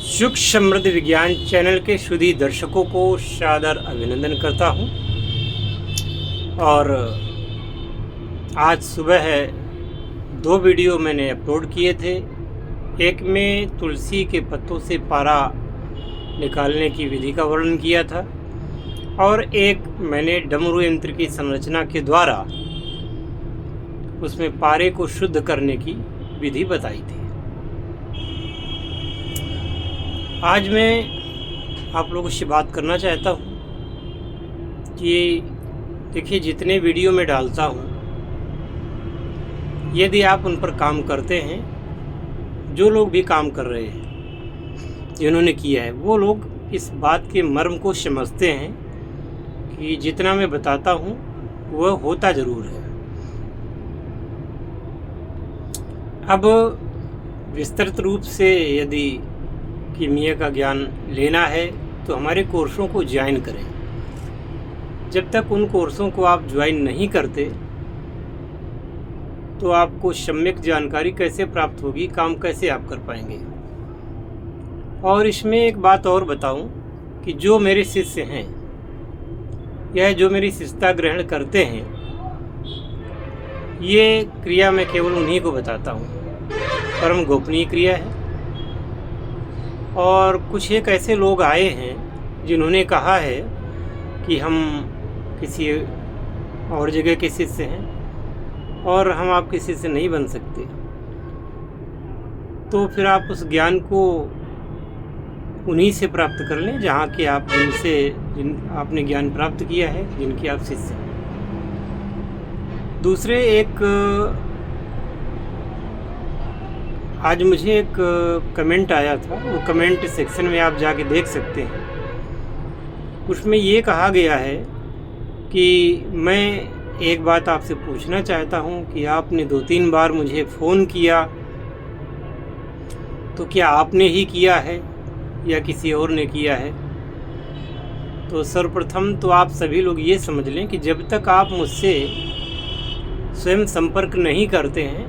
सुख समृद्ध विज्ञान चैनल के सुधी दर्शकों को सादर अभिनंदन करता हूं। और आज सुबह 2 वीडियो मैंने अपलोड किए थे। एक में तुलसी के पत्तों से पारा निकालने की विधि का वर्णन किया था और एक मैंने डमरू यंत्र की संरचना के द्वारा उसमें पारे को शुद्ध करने की विधि बताई थी। आज मैं आप लोगों से बात करना चाहता हूँ कि देखिए, जितने वीडियो में डालता हूँ, यदि आप उन पर काम करते हैं, जो लोग भी काम कर रहे हैं, जिन्होंने किया है, वो लोग इस बात के मर्म को समझते हैं कि जितना मैं बताता हूँ वह होता ज़रूर है। अब विस्तृत रूप से यदि कीमिया का ज्ञान लेना है तो हमारे कोर्सों को ज्वाइन करें। जब तक उन कोर्सों को आप ज्वाइन नहीं करते तो आपको सम्यक जानकारी कैसे प्राप्त होगी, काम कैसे आप कर पाएंगे। और इसमें एक बात और बताऊं कि जो मेरे शिष्य हैं, यह जो मेरी शिष्यता ग्रहण करते हैं, ये क्रिया मैं केवल उन्हीं को बताता हूँ। परम गोपनीय क्रिया है। और कुछ एक ऐसे लोग आए हैं जिन्होंने कहा है कि हम किसी और जगह के शिष्य हैं और हम आपके शिष्य नहीं बन सकते। तो फिर आप उस ज्ञान को उन्हीं से प्राप्त कर लें जहाँ के आप जिन आपने ज्ञान प्राप्त किया है, जिनके आप शिष्य हैं। दूसरे आज मुझे एक कमेंट आया था, वो कमेंट सेक्शन में आप जाके देख सकते हैं। उसमें ये कहा गया है कि मैं एक बात आपसे पूछना चाहता हूँ कि आपने 2-3 बार मुझे फ़ोन किया, तो क्या आपने ही किया है या किसी और ने किया है? तो सर्वप्रथम तो आप सभी लोग ये समझ लें कि जब तक आप मुझसे स्वयं संपर्क नहीं करते हैं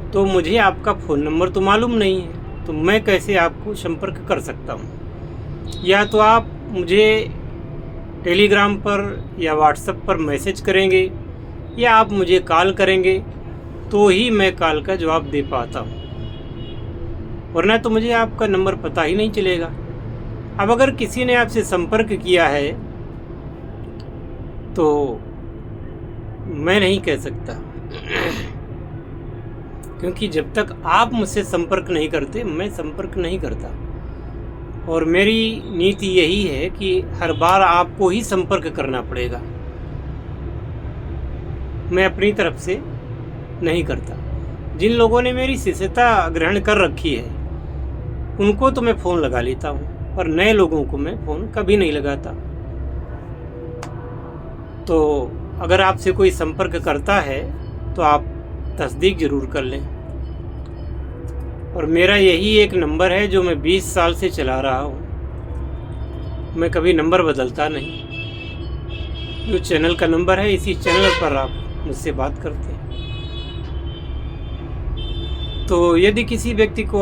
तो मुझे आपका फ़ोन नंबर तो मालूम नहीं है, तो मैं कैसे आपको संपर्क कर सकता हूँ। या तो आप मुझे टेलीग्राम पर या व्हाट्सएप पर मैसेज करेंगे या आप मुझे कॉल करेंगे तो ही मैं कॉल का जवाब दे पाता हूँ, वरना तो मुझे आपका नंबर पता ही नहीं चलेगा। अब अगर किसी ने आपसे संपर्क किया है तो मैं नहीं कह सकता, क्योंकि जब तक आप मुझसे संपर्क नहीं करते, मैं संपर्क नहीं करता। और मेरी नीति यही है कि हर बार आपको ही संपर्क करना पड़ेगा, मैं अपनी तरफ से नहीं करता। जिन लोगों ने मेरी शिष्यता ग्रहण कर रखी है उनको तो मैं फ़ोन लगा लेता हूँ, और नए लोगों को मैं फ़ोन कभी नहीं लगाता। तो अगर आपसे कोई संपर्क करता है तो आप तस्दीक ज़रूर कर लें। और मेरा यही एक नंबर है जो मैं 20 साल से चला रहा हूँ। मैं कभी नंबर बदलता नहीं। जो चैनल का नंबर है, इसी चैनल पर आप मुझसे बात करते हैं। तो यदि किसी व्यक्ति को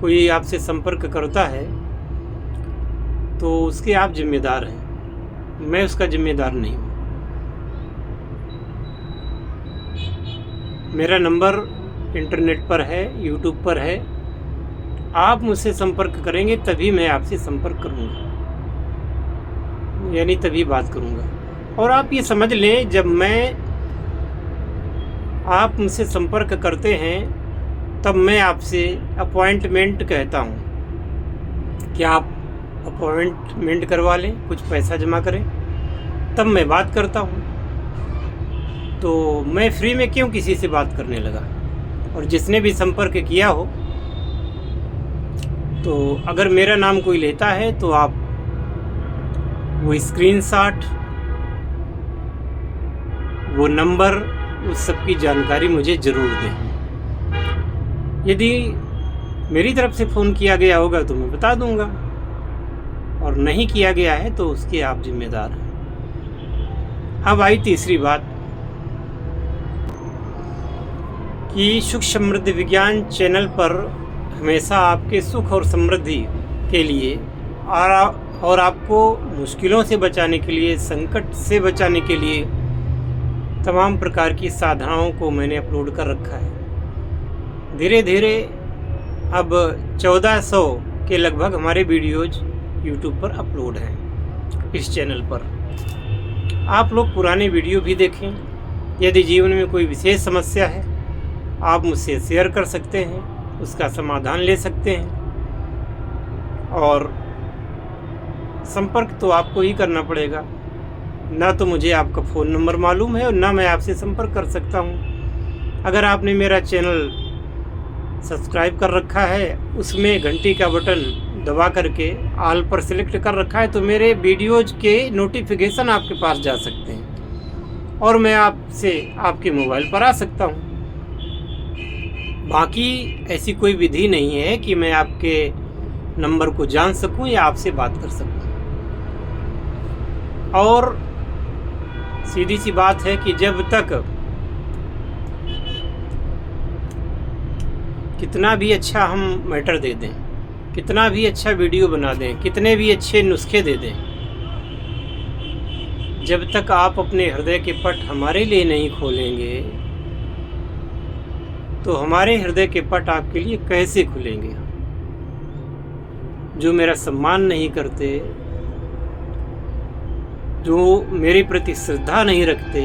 कोई आपसे संपर्क करता है तो उसके आप जिम्मेदार हैं, मैं उसका जिम्मेदार नहीं हूँ। मेरा नंबर इंटरनेट पर है, यूट्यूब पर है। आप मुझसे संपर्क करेंगे तभी मैं आपसे संपर्क करूंगा, यानी तभी बात करूंगा। और आप ये समझ लें, जब आप मुझसे संपर्क करते हैं तब मैं आपसे अपॉइंटमेंट कहता हूँ कि आप अपॉइंटमेंट करवा लें, कुछ पैसा जमा करें, तब मैं बात करता हूँ। तो मैं फ्री में क्यों किसी से बात करने लगा। और जिसने भी संपर्क किया हो, तो अगर मेरा नाम कोई लेता है तो आप वो स्क्रीनशॉट, वो नंबर, उस सब की जानकारी मुझे ज़रूर दें। यदि मेरी तरफ से फ़ोन किया गया होगा तो मैं बता दूंगा, और नहीं किया गया है तो उसके आप जिम्मेदार हैं। अब आई तीसरी बात कि सुख समृद्ध विज्ञान चैनल पर हमेशा आपके सुख और समृद्धि के लिए और आपको मुश्किलों से बचाने के लिए, संकट से बचाने के लिए तमाम प्रकार की साधनाओं को मैंने अपलोड कर रखा है। धीरे धीरे अब 1400 के लगभग हमारे वीडियोज यूट्यूब पर अपलोड हैं इस चैनल पर। आप लोग पुराने वीडियो भी देखें। यदि जीवन में कोई विशेष समस्या है, आप मुझसे शेयर कर सकते हैं, उसका समाधान ले सकते हैं। और संपर्क तो आपको ही करना पड़ेगा, ना तो मुझे आपका फ़ोन नंबर मालूम है और ना मैं आपसे संपर्क कर सकता हूँ। अगर आपने मेरा चैनल सब्सक्राइब कर रखा है, उसमें घंटी का बटन दबा करके ऑल पर सिलेक्ट कर रखा है, तो मेरे वीडियोज़ के नोटिफिकेशन आपके पास जा सकते हैं और मैं आपसे आपके मोबाइल पर आ सकता हूँ। बाकी ऐसी कोई विधि नहीं है कि मैं आपके नंबर को जान सकूं या आपसे बात कर सकूं। और सीधी सी बात है कि जब तक कितना भी अच्छा हम मैटर दे दें, कितना भी अच्छा वीडियो बना दें, कितने भी अच्छे नुस्खे दे दें, जब तक आप अपने हृदय के पट हमारे लिए नहीं खोलेंगे, तो हमारे हृदय के पट आपके लिए कैसे खुलेंगे? जो मेरा सम्मान नहीं करते, जो मेरे प्रति श्रद्धा नहीं रखते,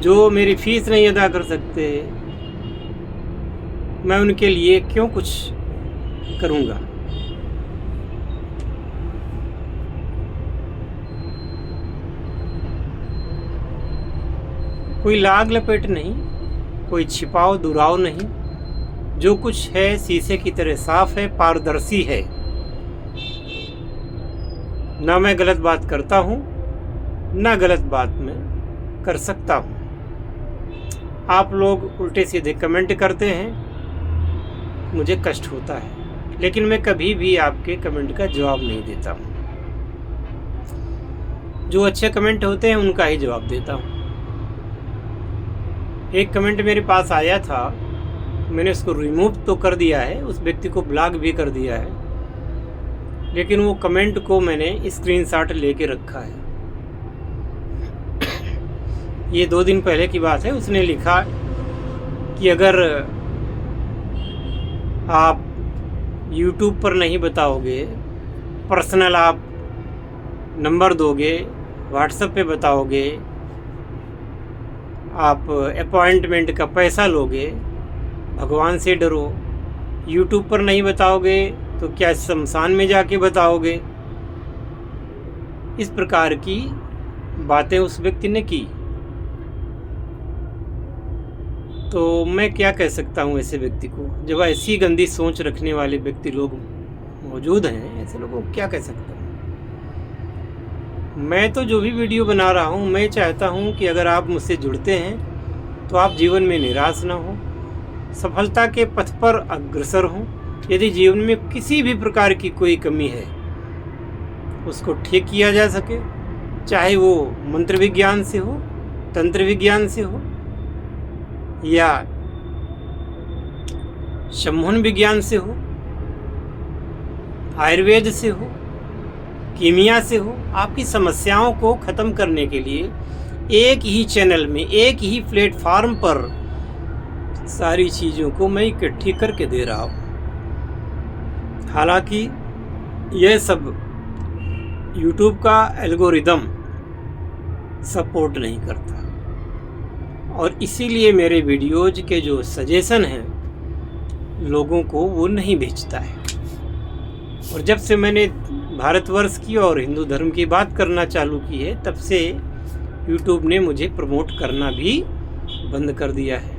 जो मेरी फीस नहीं अदा कर सकते, मैं उनके लिए क्यों कुछ करूँगा? कोई लाग लपेट नहीं, कोई छिपाव दुराव नहीं, जो कुछ है शीशे की तरह साफ है, पारदर्शी है। ना मैं गलत बात करता हूँ, ना गलत बात मैं कर सकता हूँ। आप लोग उल्टे सीधे कमेंट करते हैं, मुझे कष्ट होता है, लेकिन मैं कभी भी आपके कमेंट का जवाब नहीं देता हूँ। जो अच्छे कमेंट होते हैं उनका ही जवाब देता हूँ। एक कमेंट मेरे पास आया था, मैंने उसको रिमूव तो कर दिया है, उस व्यक्ति को ब्लॉक भी कर दिया है, लेकिन वो कमेंट को मैंने स्क्रीनशॉट लेके रखा है। ये 2 दिन पहले की बात है। उसने लिखा कि अगर आप YouTube पर नहीं बताओगे, पर्सनल आप नंबर दोगे, व्हाट्सएप पे बताओगे, आप अपॉइंटमेंट का पैसा लोगे, भगवान से डरो। YouTube पर नहीं बताओगे तो क्या शमशान में जाके बताओगे? इस प्रकार की बातें उस व्यक्ति ने की। तो मैं क्या कह सकता हूँ ऐसे व्यक्ति को? जब ऐसी गंदी सोच रखने वाले व्यक्ति लोग मौजूद हैं, ऐसे लोगों को क्या कह सकता हूँ? मैं तो जो भी वीडियो बना रहा हूँ, मैं चाहता हूँ कि अगर आप मुझसे जुड़ते हैं तो आप जीवन में निराश ना हो, सफलता के पथ पर अग्रसर हों। यदि जीवन में किसी भी प्रकार की कोई कमी है, उसको ठीक किया जा सके, चाहे वो मंत्र विज्ञान से हो, तंत्र विज्ञान से हो, या शम्भुन विज्ञान से हो, आयुर्वेद से हो, कीमिया से हो। आपकी समस्याओं को ख़त्म करने के लिए एक ही चैनल में, एक ही प्लेटफार्म पर सारी चीज़ों को मैं इकट्ठी करके दे रहा हूँ। हालांकि यह सब YouTube का एल्गोरिदम सपोर्ट नहीं करता, और इसीलिए मेरे वीडियोज के जो सजेशन हैं लोगों को वो नहीं भेजता है। और जब से मैंने भारतवर्ष की और हिंदू धर्म की बात करना चालू की है, तब से YouTube ने मुझे प्रमोट करना भी बंद कर दिया है।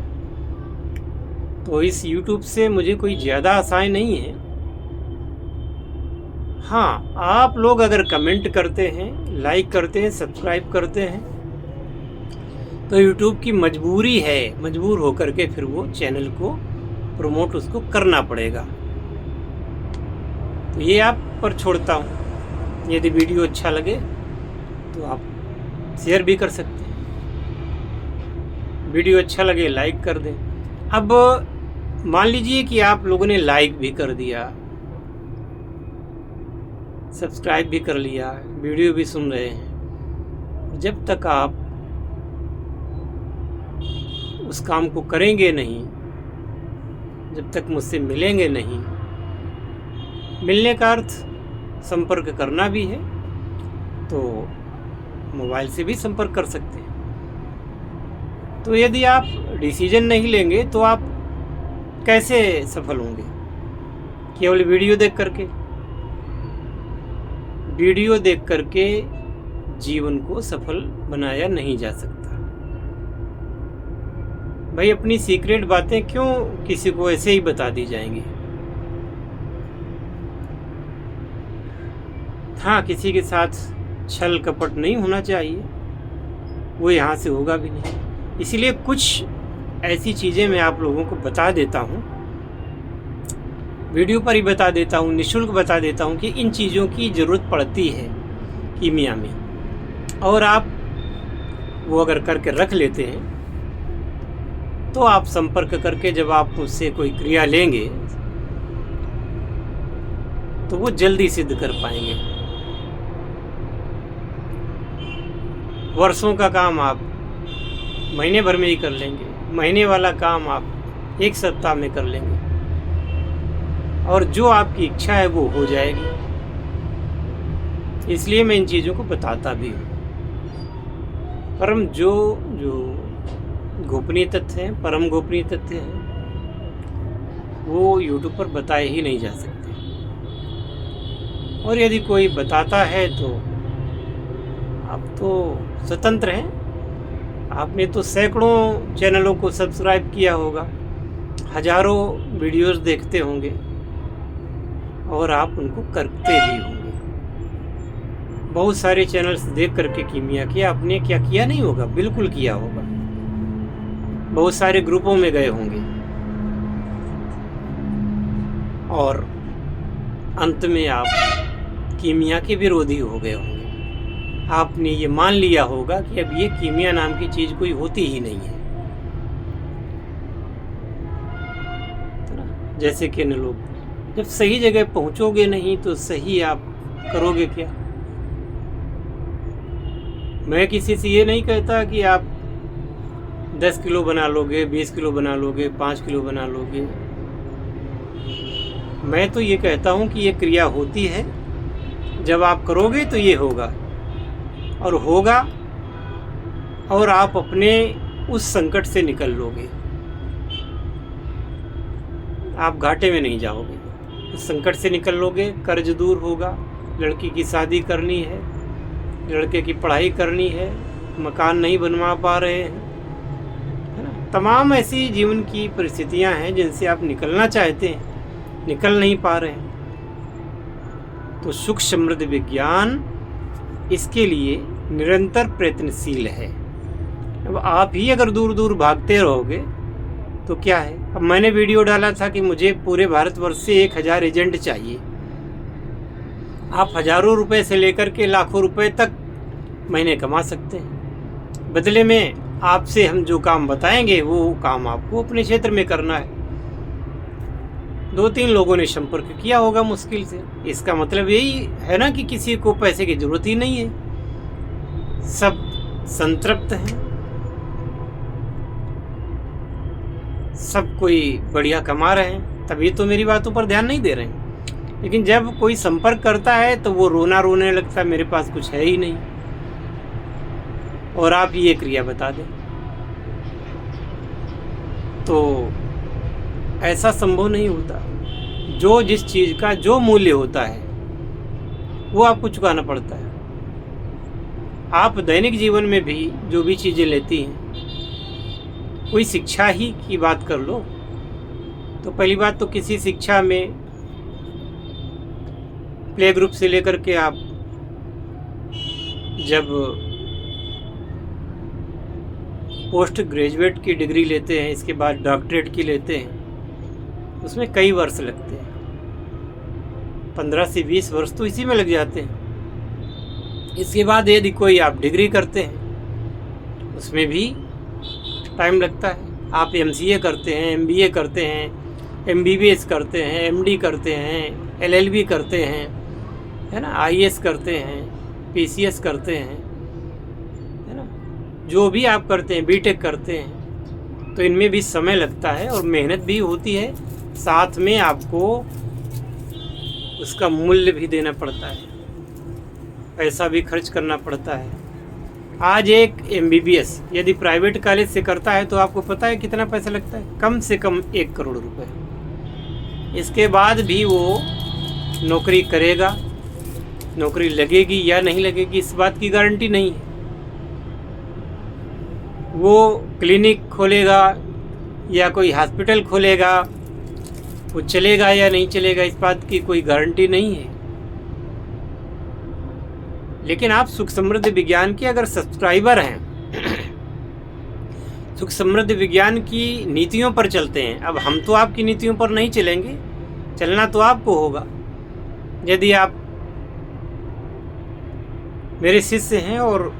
तो इस YouTube से मुझे कोई ज़्यादा आशाएं नहीं है। हाँ, आप लोग अगर कमेंट करते हैं, लाइक करते हैं, सब्सक्राइब करते हैं, तो YouTube की मजबूरी है, मजबूर होकर के फिर वो चैनल को प्रमोट उसको करना पड़ेगा। तो ये आप पर छोड़ता हूँ। यदि वीडियो अच्छा लगे तो आप शेयर भी कर सकते हैं। वीडियो अच्छा लगे लाइक कर दें। अब मान लीजिए कि आप लोगों ने लाइक भी कर दिया, सब्सक्राइब भी कर लिया, वीडियो भी सुन रहे हैं, जब तक आप उस काम को करेंगे नहीं, जब तक मुझसे मिलेंगे नहीं, मिलने का अर्थ संपर्क करना भी है, तो मोबाइल से भी संपर्क कर सकते हैं। तो यदि आप डिसीजन नहीं लेंगे तो आप कैसे सफल होंगे? केवल वीडियो देख करके? वीडियो देख करके जीवन को सफल बनाया नहीं जा सकता। भाई अपनी सीक्रेट बातें क्यों किसी को ऐसे ही बता दी जाएंगी? हाँ, किसी के साथ छल कपट नहीं होना चाहिए, वो यहाँ से होगा भी नहीं। इसलिए कुछ ऐसी चीज़ें मैं आप लोगों को बता देता हूँ, वीडियो पर ही बता देता हूँ, निःशुल्क बता देता हूँ कि इन चीज़ों की ज़रूरत पड़ती है कीमिया में, और आप वो अगर करके रख लेते हैं तो आप संपर्क करके जब आप मुझसे कोई क्रिया लेंगे तो वो जल्दी सिद्ध कर पाएंगे। वर्षों का काम आप महीने भर में ही कर लेंगे, महीने वाला काम आप एक सप्ताह में कर लेंगे, और जो आपकी इच्छा है वो हो जाएगी। इसलिए मैं इन चीज़ों को बताता भी हूँ। परम जो गोपनीय तथ्य हैं, परम गोपनीय तथ्य हैं, वो यूट्यूब पर बताए ही नहीं जा सकते, और यदि कोई बताता है तो आप तो स्वतंत्र हैं। आपने तो सैकड़ों चैनलों को सब्सक्राइब किया होगा, हजारों वीडियोस देखते होंगे, और आप उनको करते भी होंगे। बहुत सारे चैनल्स देख करके कीमिया किया, आपने क्या किया नहीं होगा? बिल्कुल किया होगा। बहुत सारे ग्रुपों में गए होंगे, और अंत में आप कीमिया के विरोधी हो गए होंगे। आपने ये मान लिया होगा कि अब ये कीमिया नाम की चीज़ कोई होती ही नहीं है। तो ना, जैसे कि न लोग, जब सही जगह पहुंचोगे नहीं तो सही आप करोगे क्या? मैं किसी से ये नहीं कहता कि आप 10 किलो बना लोगे, 20 किलो बना लोगे, 5 किलो बना लोगे। मैं तो ये कहता हूँ कि ये क्रिया होती है, जब आप करोगे तो ये होगा, और होगा, और आप अपने उस संकट से निकल लोगे। आप घाटे में नहीं जाओगे, उस संकट से निकल लोगे, कर्ज दूर होगा, लड़की की शादी करनी है, लड़के की पढ़ाई करनी है, मकान नहीं बनवा पा रहे हैं, है ना? तमाम ऐसी जीवन की परिस्थितियां हैं जिनसे आप निकलना चाहते हैं, निकल नहीं पा रहे हैं। तो सुख समृद्ध विज्ञान इसके लिए निरंतर प्रयत्नशील है। अब आप ही अगर दूर दूर भागते रहोगे तो क्या है? अब मैंने वीडियो डाला था कि मुझे पूरे भारतवर्ष से 1000 एजेंट चाहिए। आप हजारों रुपए से लेकर के लाखों रुपए तक महीने कमा सकते हैं। बदले में आपसे हम जो काम बताएंगे वो काम आपको अपने क्षेत्र में करना है। 2-3 लोगों ने संपर्क किया होगा मुश्किल से, इसका मतलब यही है ना कि किसी को पैसे की जरूरत ही नहीं है, सब संतृप्त हैं, सब कोई बढ़िया कमा रहे हैं, तभी तो मेरी बातों पर ध्यान नहीं दे रहे हैं। लेकिन जब कोई संपर्क करता है तो वो रोने लगता है, मेरे पास कुछ है ही नहीं, और आप ये क्रिया बता दें तो ऐसा संभव नहीं होता। जो जिस चीज़ का जो मूल्य होता है वो आपको चुकाना पड़ता है। आप दैनिक जीवन में भी जो भी चीज़ें लेती हैं, कोई शिक्षा ही की बात कर लो तो पहली बात तो किसी शिक्षा में प्ले ग्रुप से लेकर के आप जब पोस्ट ग्रेजुएट की डिग्री लेते हैं, इसके बाद डॉक्टरेट की लेते हैं, उसमें कई वर्ष लगते हैं, 15 से 20 वर्ष तो इसी में लग जाते हैं। इसके बाद यदि कोई आप डिग्री करते हैं उसमें भी टाइम लगता है। आप MCA करते हैं, MBA करते हैं, MBBS करते हैं, MD करते हैं, LLB करते हैं, है ना, IAS करते हैं, PCS करते हैं, है ना, जो भी आप करते हैं, BTech करते हैं, तो इनमें भी समय लगता है और मेहनत भी होती है, साथ में आपको उसका मूल्य भी देना पड़ता है, पैसा भी खर्च करना पड़ता है। आज एक MBBS यदि प्राइवेट कॉलेज से करता है तो आपको पता है कितना पैसा लगता है, कम से कम 1 करोड़ रुपए। इसके बाद भी वो नौकरी करेगा, नौकरी लगेगी या नहीं लगेगी इस बात की गारंटी नहीं है। वो क्लिनिक खोलेगा या कोई हॉस्पिटल खोलेगा, वो चलेगा या नहीं चलेगा इस बात की कोई गारंटी नहीं है। लेकिन आप सुख समृद्धि विज्ञान के अगर सब्सक्राइबर हैं, सुख समृद्धि विज्ञान की नीतियों पर चलते हैं। अब हम तो आपकी नीतियों पर नहीं चलेंगे, चलना तो आपको होगा। यदि आप मेरे शिष्य हैं और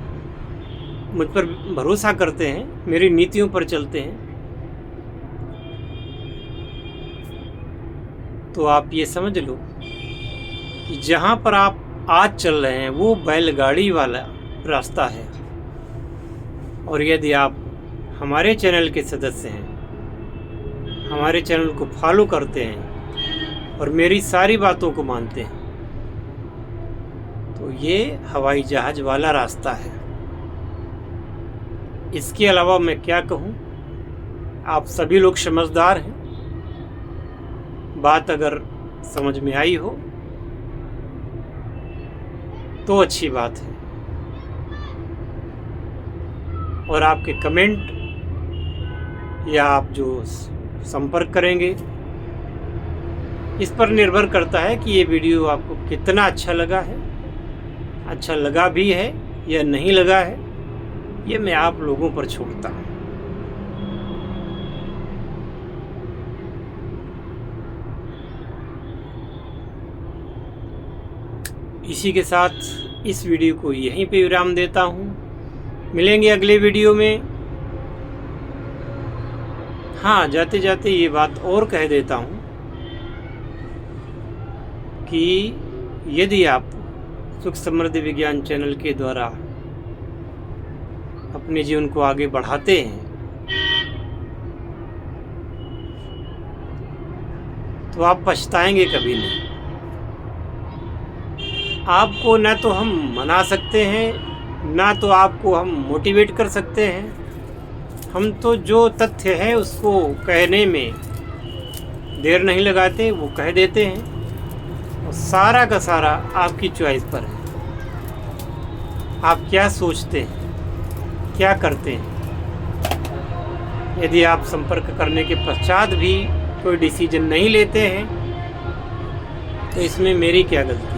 मुझ पर भरोसा करते हैं, मेरी नीतियों पर चलते हैं, तो आप ये समझ लो कि जहाँ पर आप आज चल रहे हैं वो बैलगाड़ी वाला रास्ता है। और यदि आप हमारे चैनल के सदस्य हैं, हमारे चैनल को फॉलो करते हैं और मेरी सारी बातों को मानते हैं, तो ये हवाई जहाज वाला रास्ता है। इसके अलावा मैं क्या कहूँ, आप सभी लोग समझदार हैं। बात अगर समझ में आई हो तो अच्छी बात है, और आपके कमेंट या आप जो संपर्क करेंगे इस पर निर्भर करता है कि ये वीडियो आपको कितना अच्छा लगा है, अच्छा लगा भी है या नहीं लगा है, ये मैं आप लोगों पर छोड़ता हूँ। इसी के साथ इस वीडियो को यहीं पे विराम देता हूँ। मिलेंगे अगले वीडियो में। हाँ, जाते जाते ये बात और कह देता हूँ कि यदि आप सुख समृद्धि विज्ञान चैनल के द्वारा अपने जीवन को आगे बढ़ाते हैं तो आप पछताएंगे कभी नहीं। आपको ना तो हम मना सकते हैं, ना तो आपको हम मोटिवेट कर सकते हैं। हम तो जो तथ्य है उसको कहने में देर नहीं लगाते, वो कह देते हैं, और सारा का सारा आपकी चॉइस पर है। आप क्या सोचते हैं, क्या करते हैं। यदि आप संपर्क करने के पश्चात भी कोई डिसीजन नहीं लेते हैं तो इसमें मेरी क्या गलती है।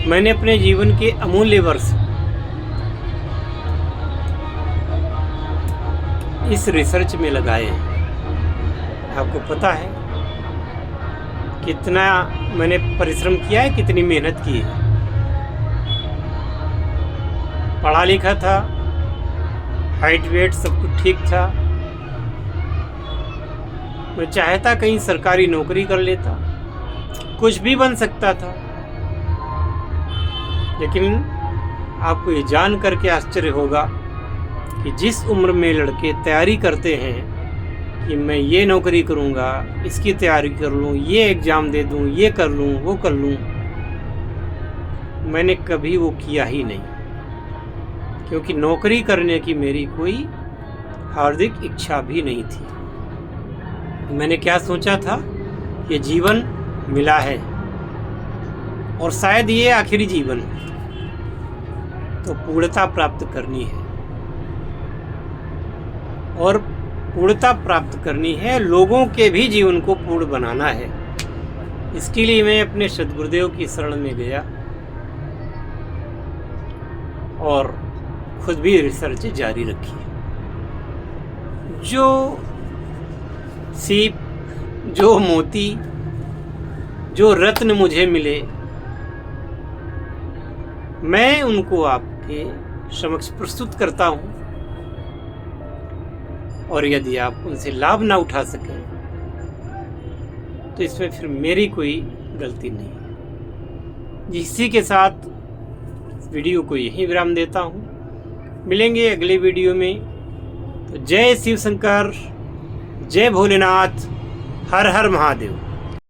मैंने अपने जीवन के अमूल्य वर्ष इस रिसर्च में लगाए हैं। आपको पता है कितना मैंने परिश्रम किया है, कितनी मेहनत की है। पढ़ा लिखा था, हाइट वेट सब कुछ ठीक था। मैं चाहता कहीं सरकारी नौकरी कर लेता, कुछ भी बन सकता था। लेकिन आपको ये जान करके आश्चर्य होगा कि जिस उम्र में लड़के तैयारी करते हैं कि मैं ये नौकरी करूँगा, इसकी तैयारी कर लूँ, ये एग्ज़ाम दे दूँ, ये कर लूँ, वो कर लूँ, मैंने कभी वो किया ही नहीं। क्योंकि नौकरी करने की मेरी कोई हार्दिक इच्छा भी नहीं थी। मैंने क्या सोचा था, ये जीवन मिला है और शायद ये आखिरी जीवन है, तो पूर्णता प्राप्त करनी है। और पूर्णता प्राप्त करनी है, लोगों के भी जीवन को पूर्ण बनाना है। इसके लिए मैं अपने सद्गुरुदेव की शरण में गया और खुद भी रिसर्च जारी रखी। जो सीप, जो मोती, जो रत्न मुझे मिले, मैं उनको आपके समक्ष प्रस्तुत करता हूँ। और यदि आप उनसे लाभ ना उठा सकें तो इसमें फिर मेरी कोई गलती नहीं है। इसी के साथ वीडियो को यहीं विराम देता हूँ। मिलेंगे अगले वीडियो में। तो जय शिव शंकर, जय भोलेनाथ, हर हर महादेव।